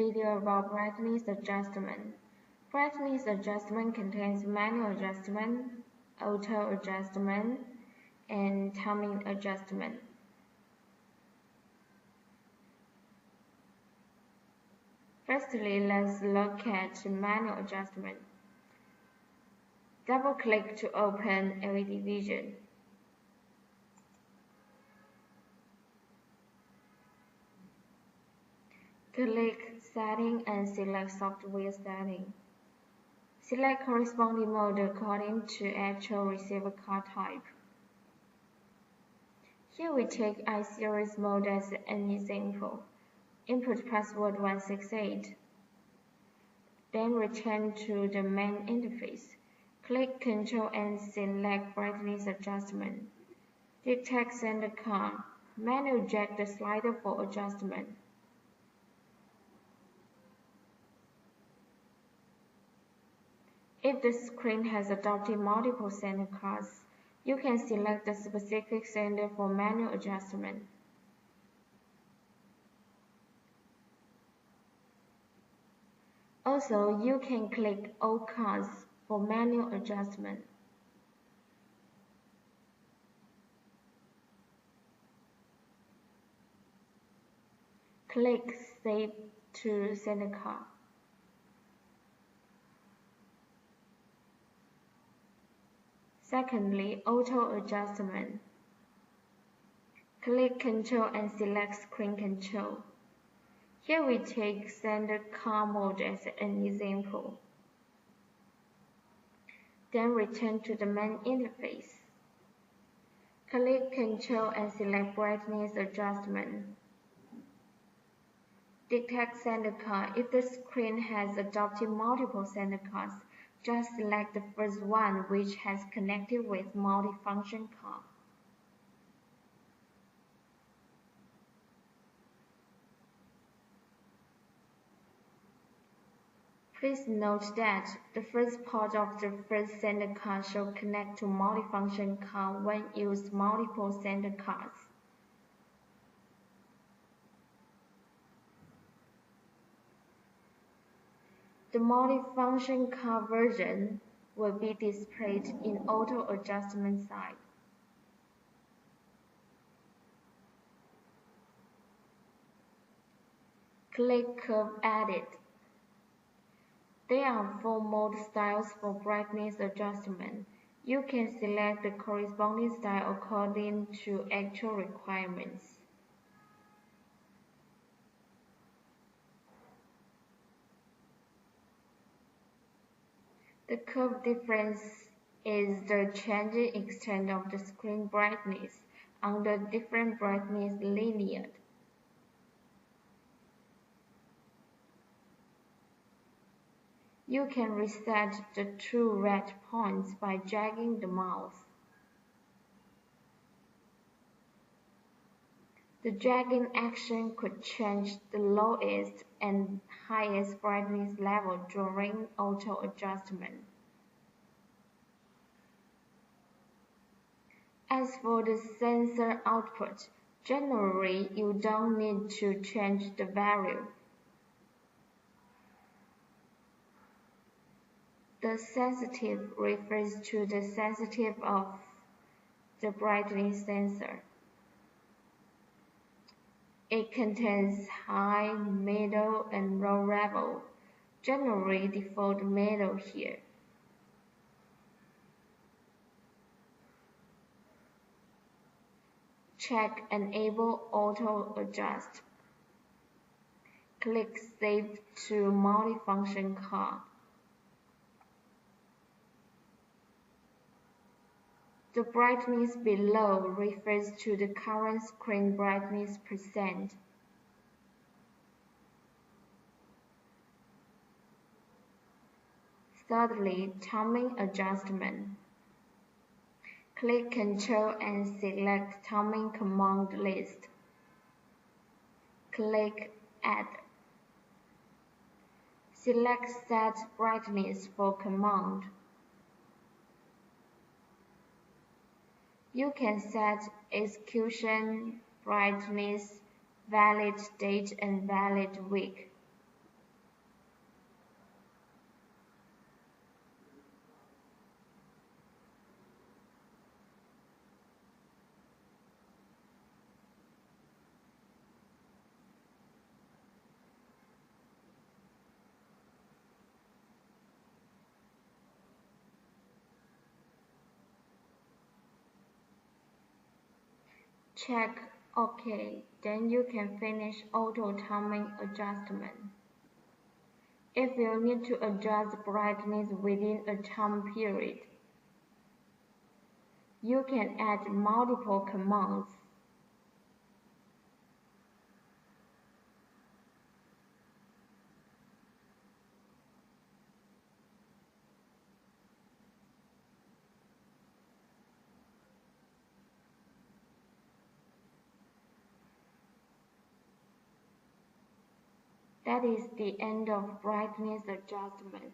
video about brightness adjustment. Brightness adjustment contains manual adjustment, auto adjustment, and timing adjustment. Firstly, let's look at manual adjustment. Double-click to open LED Vision. Click Setting and select Software Setting. Select corresponding mode according to actual receiver card type. Here we take iSeries mode as an example. Input password 168. Then return to the main interface. Click Control and select Brightness Adjustment. Detect Center Card. Manually drag the slider for adjustment. If the screen has adopted multiple center cards, you can select the specific center for manual adjustment. Also, you can click All Cards for manual adjustment. Click Save to Center Card. Secondly, Auto Adjustment. Click Control and select Screen Control. Here we take Center Card mode as an example. Then return to the main interface. Click Control and select Brightness Adjustment. Detect Center Card. If the screen has adopted multiple center cards, just select the first one which has connected with multifunction card. Please note that the first part of the first center card shall connect to multifunction card when use multiple center cards. The multifunction card version will be displayed in Auto Adjustment side. Click Curve Edit. There are 4 mode styles for brightness adjustment. You can select the corresponding style according to actual requirements. The curve difference is the changing extent of the screen brightness under different brightness linear. You can reset the 2 red points by dragging the mouse. The dragging action could change the lowest and highest brightness level during auto adjustment. As for the sensor output, generally you don't need to change the value. The sensitive refers to the sensitivity of the brightness sensor. It contains high, middle, and low level. Generally default middle here. Check Enable Auto Adjust. Click Save to Multifunction Card. The brightness below refers to the current screen brightness %. Thirdly, timing adjustment. Click Control and select Timing Command List. Click Add. Select Set Brightness for command. You can set execution, brightness, valid date, and valid week. Check OK, then you can finish auto timing adjustment. If you need to adjust brightness within a time period, you can add multiple commands. That is the end of brightness adjustment.